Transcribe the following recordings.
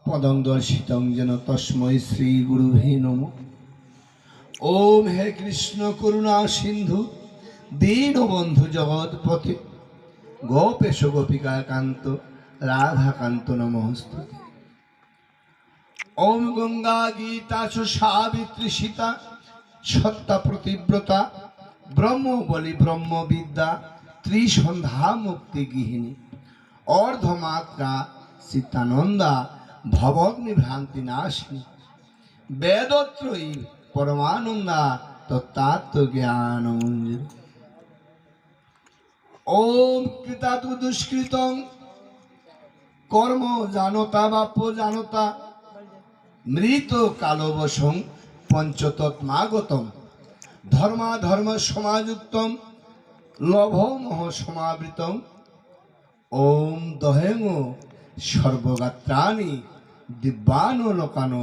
পদং দর্শিতং যেন তস্মৈ শ্রী গুরু হে নম। ওম হে কৃষ্ণ করুণা সিন্ধু দীনবন্ধু জগৎপথে গোপেশ গোপিকা কান্ত রাধাকান্ত নমস্তুতে। ওম গঙ্গা গীতা চ সাবিত্রী সীতা সত্তা প্রতিব্রতা ব্রহ্ম বলি ব্রহ্মবিদ্যা ত্রিসন্ধ্যা মুক্তি গৃহিণী অর্ধমাত্রা চিত্তানন্দা ভবগ্নি ভ্রান্তি নাশিনী বেদত্রয়ী পরমানন্দা তত্ত্ব জ্ঞান মঞ্জুর। ওম কৃতাতু দুষ্কৃতং কর্ম জানতা বাপ্য জানতা মৃত কালবশং পঞ্চতত্মাগতম ধর্মাধর্ম সমাযুক্তম লভমোহ সমাবৃতম। ওম দহেং সর্বগাত্রাণি দিব্যানো লোকানো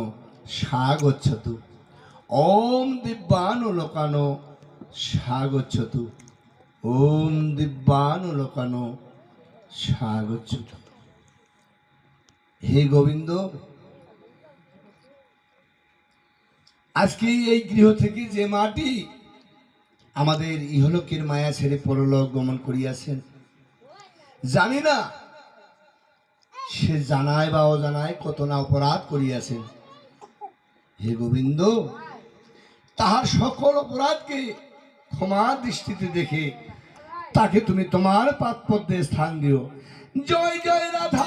স্বাগচ্ছতু। ওম দিব্যানো লোকানো স্বাগচ্ছতু। ওম দিব্যানো লোকানো স্বাগচ্ছতু। হে গোবিন্দ, আজকে এই গৃহ থেকে যে মাটি আমাদের ইহলোকের মায়া ছেড়ে পরলোক গমন করিয়াছেন, জানি না সে জানায় বা অজানায় কত না অপরাধ করিয়াছেন। হে গোবিন্দ, তাহার সকল অপরাধকে ক্ষমা দৃষ্টিতে দেখে তাকে তুমি তোমার পাদপদ্মে স্থান দিও। জয় জয় রাধা।